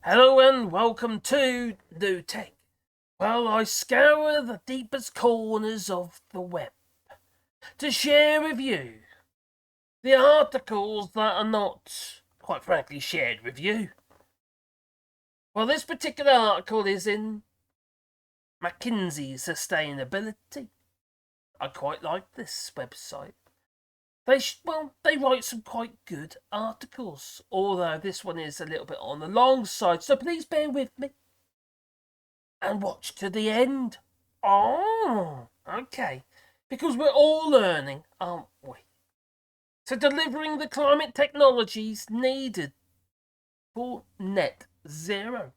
Hello and welcome to New Tech. Well, I scour the deepest corners of the web to share with you the articles that are not, quite frankly, shared with you. Well, this particular article is in McKinsey Sustainability. I quite like this website. They write some quite good articles, although this one is a little bit on the long side, so please bear with me and watch to the end. Oh, okay. Because we're all learning, aren't we? So delivering the climate technologies needed for net zero.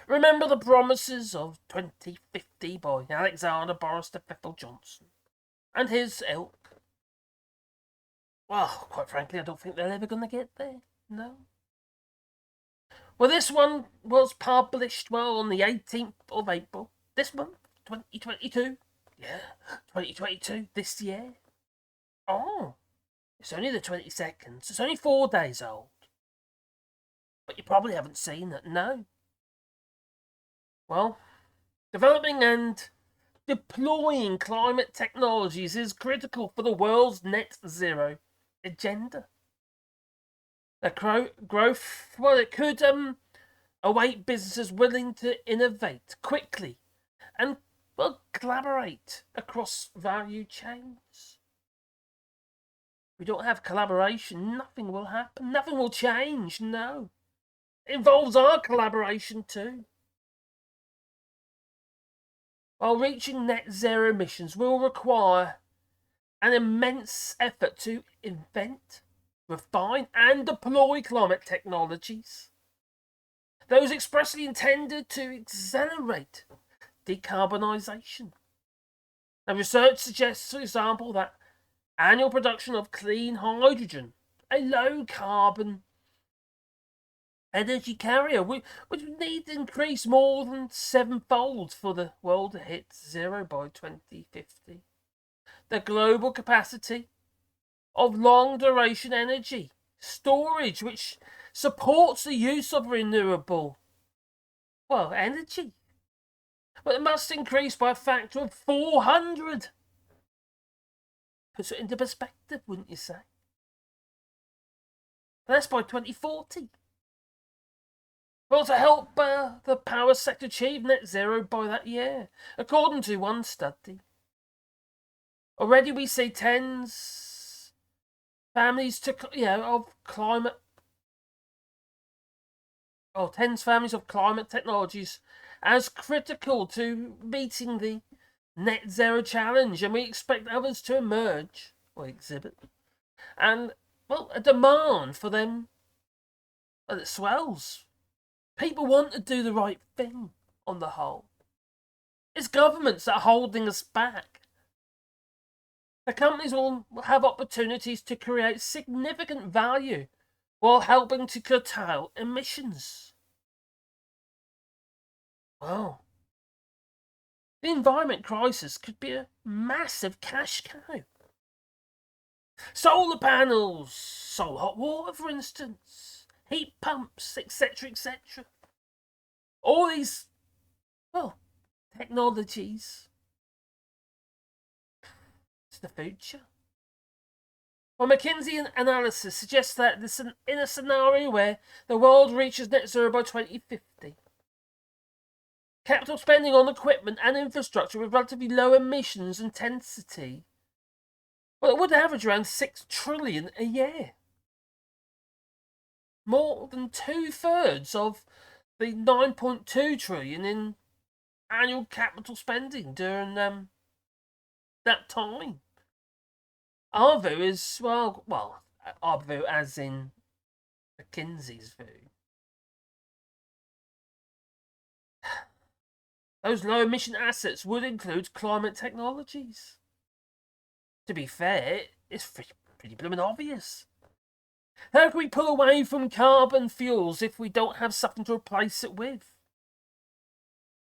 Remember the promises of 2050 by Alexander Boris de Pfeffel Johnson and his ilk. Well, quite frankly, I don't think they're ever going to get there. No. Well, this one was published, on the 18th of April, this month, 2022. Yeah, 2022, this year. Oh, it's only the 22nd. It's only 4 days old. But you probably haven't seen it, no. Well, developing and deploying climate technologies is critical for the world's net zero agenda. The growth, it could await businesses willing to innovate quickly and, collaborate across value chains. If we don't have collaboration, nothing will happen. Nothing will change, no. It involves our collaboration too. While reaching net zero emissions will require an immense effort to invent, refine, and deploy climate technologies. Those expressly intended to accelerate decarbonisation. Now, research suggests, for example, that annual production of clean hydrogen, a low carbon energy carrier, which would need to increase more than sevenfold for the world to hit zero by 2050. The global capacity of long duration energy storage, which supports the use of renewable, energy. But it must increase by a factor of 400. Puts it into perspective, wouldn't you say? That's by 2040. Well, to help the power sector achieve net zero by that year, according to one study. Already we see tens families of climate tens families of climate technologies as critical to meeting the net zero challenge, and we expect others to emerge or exhibit. And a demand for them that swells. People want to do the right thing on the whole. It's governments that are holding us back. The companies will have opportunities to create significant value while helping to curtail emissions. Well, the environment crisis could be a massive cash cow. Solar panels, solar hot water, for instance, heat pumps, etc., etc. All these, technologies. It's the future. Well, McKinsey analysis suggests that in a scenario where the world reaches net zero by 2050, capital spending on equipment and infrastructure with relatively low emissions intensity, it would average around 6 trillion a year. More than 2/3 of the 9.2 trillion in annual capital spending during that time. Our view is, our view as in McKinsey's view. Those low emission assets would include climate technologies. To be fair, it's pretty blooming obvious. How can we pull away from carbon fuels if we don't have something to replace it with?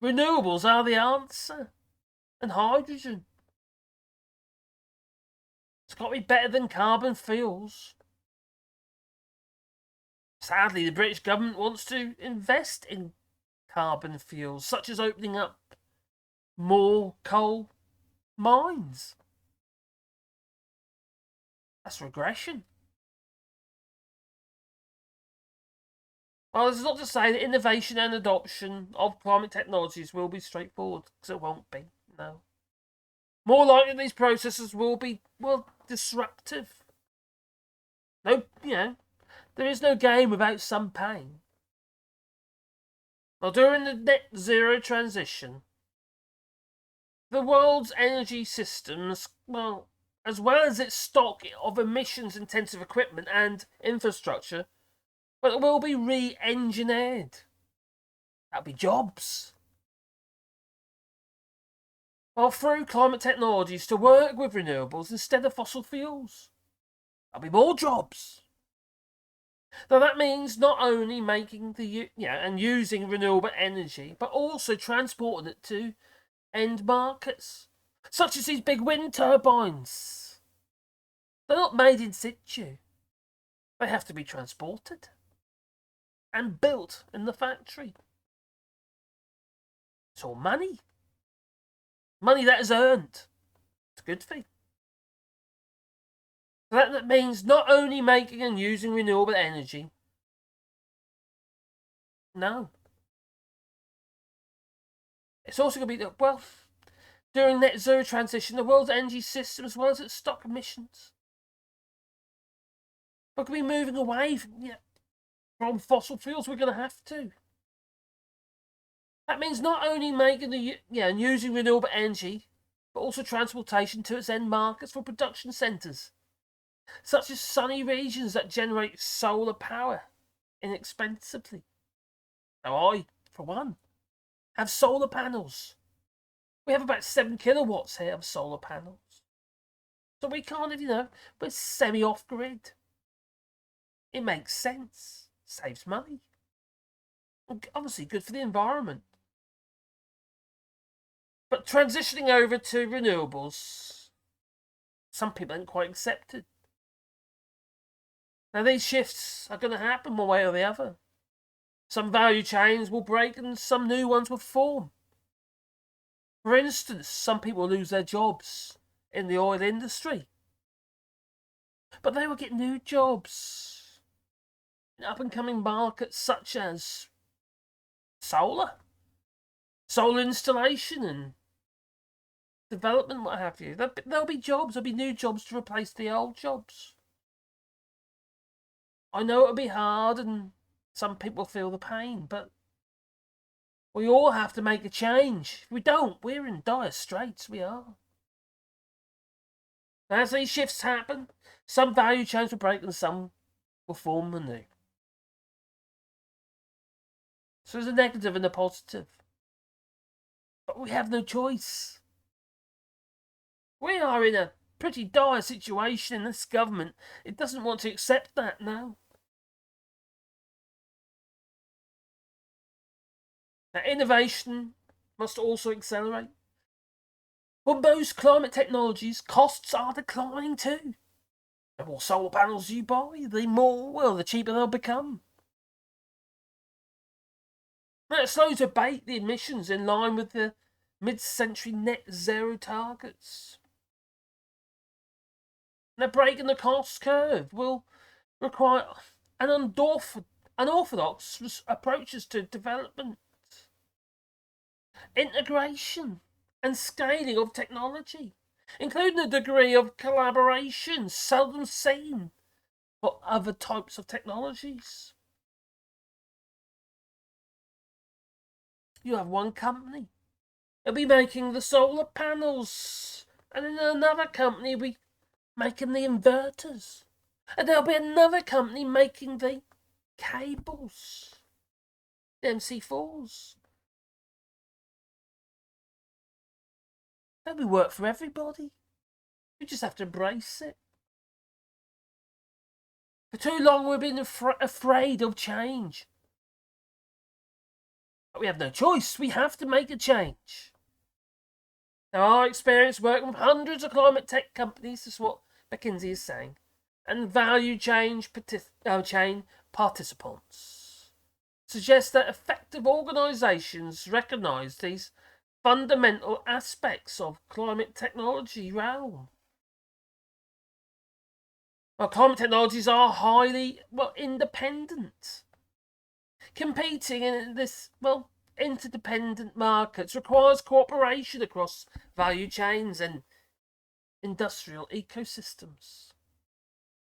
Renewables are the answer. And hydrogen. It's got to be better than carbon fuels. Sadly, the British government wants to invest in carbon fuels, such as opening up more coal mines. That's regression. Well, this is not to say that innovation and adoption of climate technologies will be straightforward, because it won't be, no. More likely these processes will be, well, disruptive. No, there is no gain without some pain. Well, during the net zero transition, the world's energy systems, well as its stock of emissions-intensive equipment and infrastructure, but it will be re-engineered. That'll be jobs. Well, through climate technologies to work with renewables instead of fossil fuels. There'll be more jobs. Now that means not only making and using renewable energy, but also transporting it to end markets, such as these big wind turbines. They're not made in situ. They have to be transported and built in the factory. It's all money. Money that is earned. It's a good thing. That means not only making and using renewable energy. No. It's also going to be, well, during net zero transition, the world's energy system as well as its stock emissions. We're going to be moving away from fossil fuels. We're going to have to. That means not only making and using renewable energy, but also transportation to its end markets for production centres, such as sunny regions that generate solar power inexpensively. Now I, for one, have solar panels. We have about 7 kilowatts here of solar panels. So we kind of, we're semi-off-grid. It makes sense. Saves money. And obviously good for the environment. But transitioning over to renewables, some people ain't quite accepted. Now these shifts are going to happen one way or the other. Some value chains will break and some new ones will form. For instance, some people lose their jobs in the oil industry. But they will get new jobs in up-and-coming markets such as solar installation and development, what have you. There'll be jobs, there'll be new jobs to replace the old jobs. I know it'll be hard and some people feel the pain, but we all have to make a change. If we don't, we're in dire straits, we are. As these shifts happen, some value chains will break and some will form anew. So there's a negative and a positive. But we have no choice. We are in a pretty dire situation in this government. It doesn't want to accept that now. Now, innovation must also accelerate. For most climate technologies, costs are declining too. The more solar panels you buy, the cheaper they'll become. Now, it's slow to abate the emissions in line with the mid-century net zero targets. Now, breaking the cost curve will require an unorthodox approaches to development, integration and scaling of technology, including a degree of collaboration seldom seen for other types of technologies. You have one company, it'll be making the solar panels, and then another company will be making the inverters, and there'll be another company making the cables, the MC4s. There'll be work for everybody. You just have to embrace it. For too long we've been afraid of change. But we have no choice. We have to make a change. Now, our experience working with hundreds of climate tech companies, is what McKinsey is saying, and value chain participants suggests that effective organisations recognise these fundamental aspects of climate technology realm. Well, climate technologies are highly independent. Competing in this interdependent markets requires cooperation across value chains and industrial ecosystems.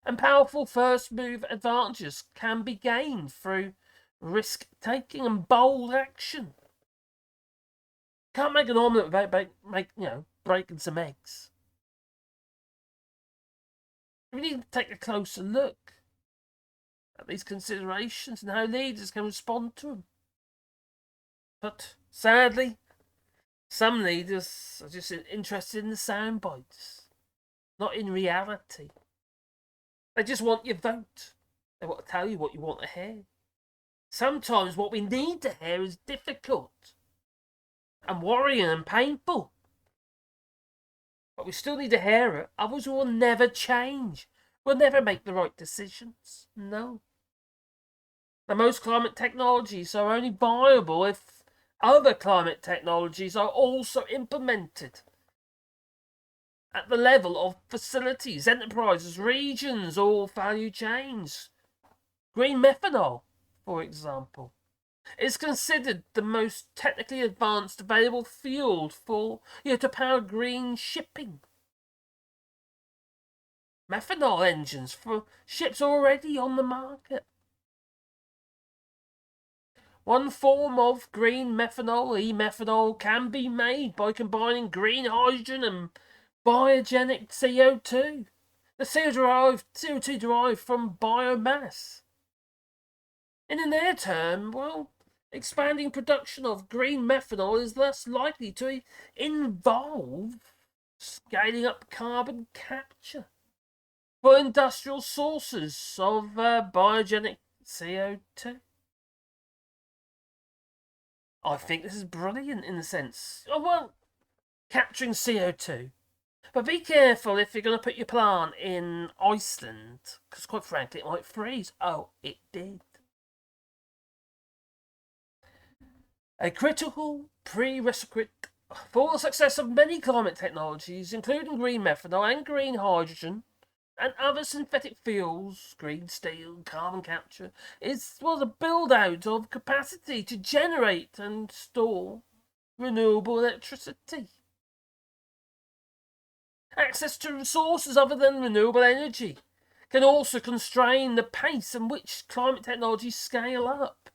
And powerful first move advantages can be gained through risk taking and bold action. Can't make an omelette without breaking some eggs. We need to take a closer look at these considerations and how leaders can respond to them. But sadly, some leaders are just interested in the sound bites, not in reality. They just want your vote. They want to tell you what you want to hear. Sometimes what we need to hear is difficult and worrying and painful. But we still need to hear it, otherwise we will never change. We'll never make the right decisions. No. The most climate technologies are only viable if other climate technologies are also implemented at the level of facilities, enterprises, regions, or value chains. Green methanol, for example, is considered the most technically advanced available fuel to power green shipping. Methanol engines for ships already on the market. One form of green methanol, e-methanol, can be made by combining green hydrogen and biogenic CO2. The CO2 derived from biomass. In the near term, expanding production of green methanol is thus likely to involve scaling up carbon capture for industrial sources of biogenic CO2. I think this is brilliant in the sense capturing CO2. But be careful if you're going to put your plant in Iceland, because quite frankly it might freeze. Oh, it did. A critical prerequisite for the success of many climate technologies, including green methanol and green hydrogen, and other synthetic fuels, green steel, carbon capture, is the build-out of capacity to generate and store renewable electricity. Access to resources other than renewable energy can also constrain the pace in which climate technologies scale up.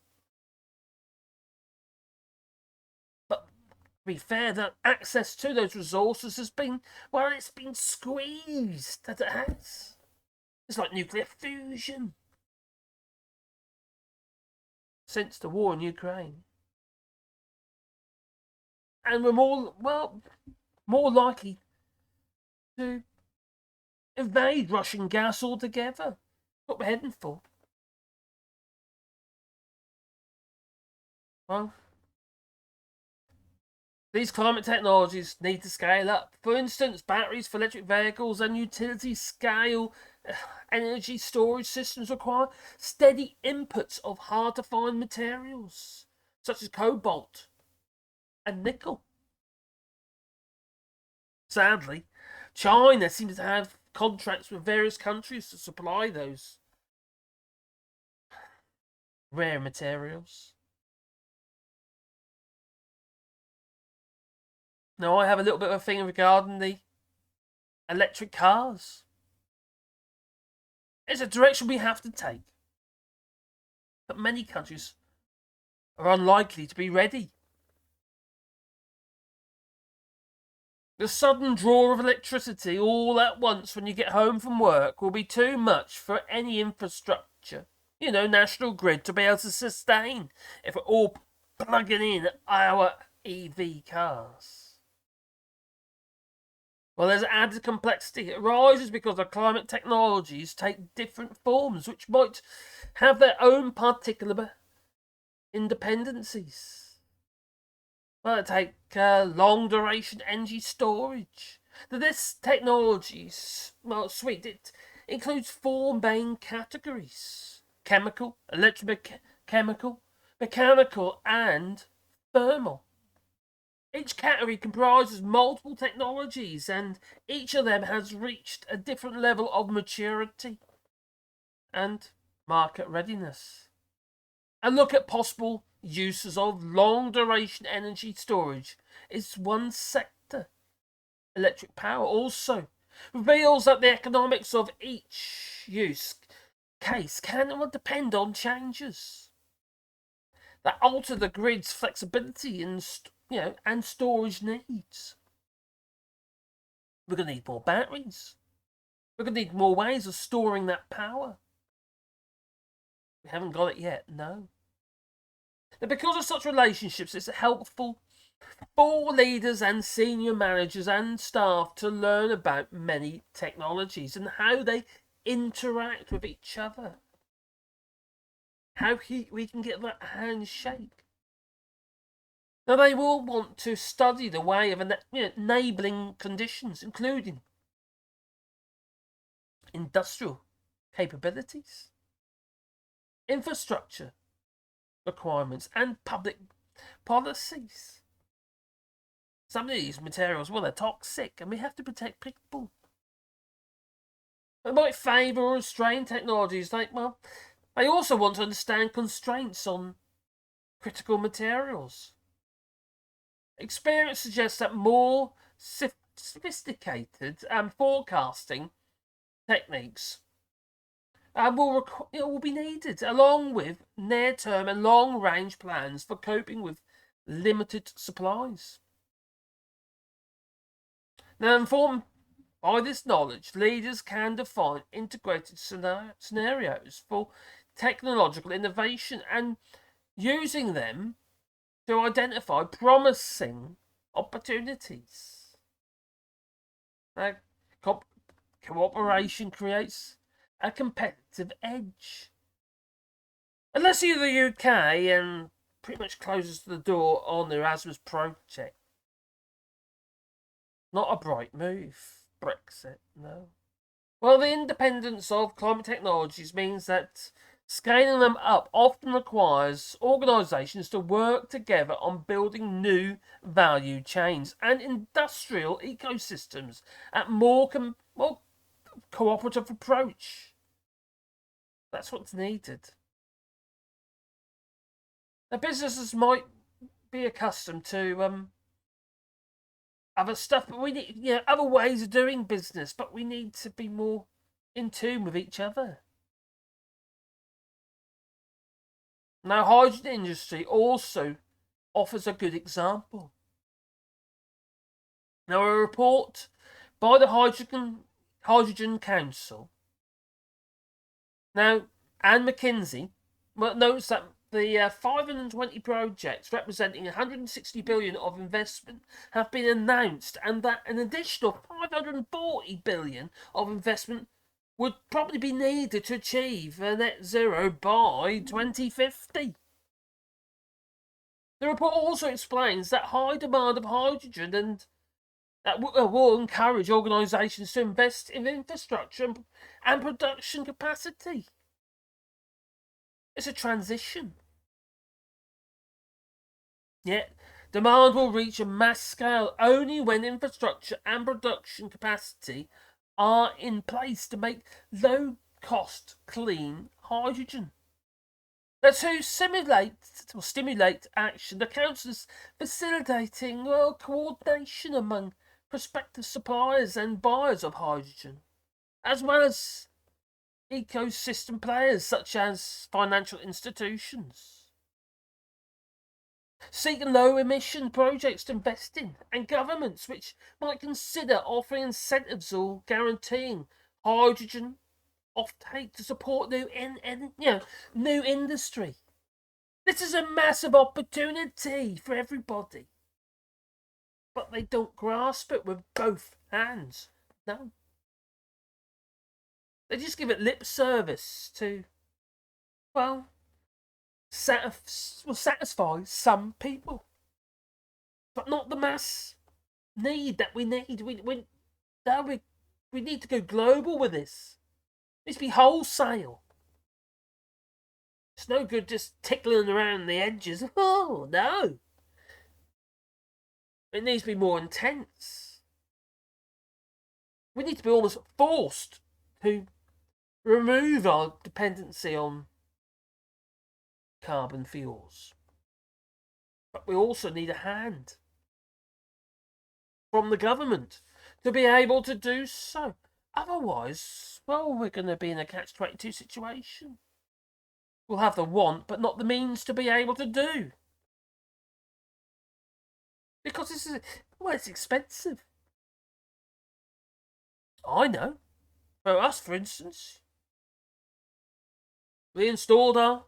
But to be fair, that access to those resources has been, it's been squeezed as it has. It's like nuclear fusion. Since the war in Ukraine. And we're more likely to evade Russian gas altogether. What we're heading for. Well, these climate technologies need to scale up. For instance, batteries for electric vehicles and utility scale energy storage systems require steady inputs of hard to find materials, such as cobalt and nickel. Sadly, China seems to have contracts with various countries to supply those rare materials. Now, I have a little bit of a thing regarding the electric cars. It's a direction we have to take. But many countries are unlikely to be ready. The sudden draw of electricity all at once when you get home from work will be too much for any infrastructure, national grid, to be able to sustain if we're all plugging in our EV cars. Well, there's added complexity. It arises because the climate technologies take different forms, which might have their own particular independencies. Well, take long duration energy storage. This technology's suite. It includes four main categories: chemical, electrochemical, mechanical, and thermal. Each category comprises multiple technologies, and each of them has reached a different level of maturity and market readiness. And look at possible uses of long-duration energy storage. It's one sector. Electric power also reveals that the economics of each use case can depend on changes that alter the grid's flexibility and storage needs. We're going to need more batteries. We're going to need more ways of storing that power. We haven't got it yet, no. Now, because of such relationships, it's helpful for leaders and senior managers and staff to learn about many technologies and how they interact with each other. How we can get that handshake. Now, they will want to study the way of enabling conditions, including industrial capabilities, infrastructure requirements, and public policies. Some of these materials, well, they're toxic, and we have to protect people. They might favour or restrain technologies they also want to understand constraints on critical materials. Experience suggests that more sophisticated forecasting techniques will be needed, along with near-term and long-range plans for coping with limited supplies. Now, informed by this knowledge, leaders can define integrated scenarios for technological innovation and using them to identify promising opportunities. Now, cooperation creates a competitive edge. Unless you're the UK and pretty much closes the door on the Erasmus project. Not a bright move, Brexit, no. Well, the independence of climate technologies means that scaling them up often requires organisations to work together on building new value chains and industrial ecosystems at more cooperative approach. That's what's needed. Now, businesses might be accustomed to other stuff, but we need other ways of doing business, but we need to be more in tune with each other. Now, hydrogen industry also offers a good example. Now, a report by the Hydrogen Council and McKinsey notes that the 520 projects representing 160 billion of investment have been announced, and that an additional 540 billion of investment would probably be needed to achieve a net zero by 2050. The report also explains that high demand of hydrogen and that will encourage organisations to invest in infrastructure and production capacity. It's a transition. Yet, demand will reach a mass scale only when infrastructure and production capacity are in place to make low-cost, clean hydrogen. Now, to stimulate action, the Council is facilitating coordination among prospective suppliers and buyers of hydrogen, as well as ecosystem players such as financial institutions. Seeking low-emission projects to invest in, and governments which might consider offering incentives or guaranteeing hydrogen offtake to support new industry. This is a massive opportunity for everybody, but they don't grasp it with both hands. No, they just give it lip service to, satisfy some people, but not the mass need that we need. We need to go global with this. It needs to be wholesale. It's no good just tickling around the edges. Oh, no. It needs to be more intense. We need to be almost forced to remove our dependency on carbon fuels. But we also need a hand from the government to be able to do so. Otherwise, well, we're going to be in a catch-22 situation. We'll have the want, but not the means to be able to do. Because it's expensive. I know. For us, for instance, we installed our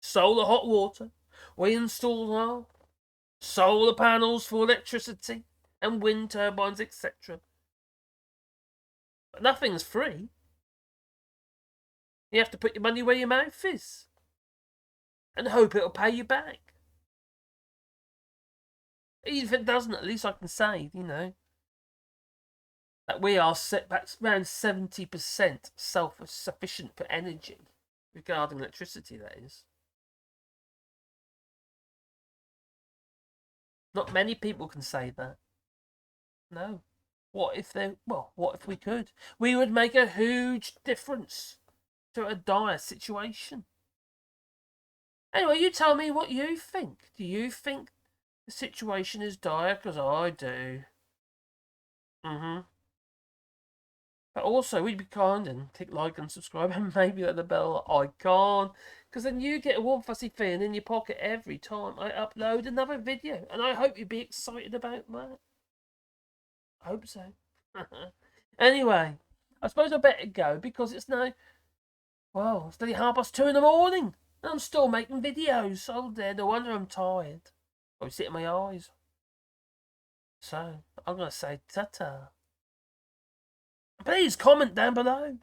solar hot water. We installed our solar panels for electricity and wind turbines, etc. But nothing's free. You have to put your money where your mouth is and hope it'll pay you back. Even if it doesn't, at least I can say, that we are around 70% self-sufficient for energy, regarding electricity, that is. Not many people can say that. No. What if we could? We would make a huge difference to a dire situation. Anyway, you tell me what you think. Do you think the situation is dire? Because I do. But also, we'd be kind and click like and subscribe and maybe hit the bell icon. Because then you get a warm fuzzy feeling in your pocket every time I upload another video. And I hope you'd be excited about that. I hope so. Anyway, I suppose I better go because it's now, well, it's nearly 2:30 in the morning. And I'm still making videos. Oh dear, no wonder I'm tired. Probably sit in my eyes. So, I'm going to say ta-ta. Please comment down below.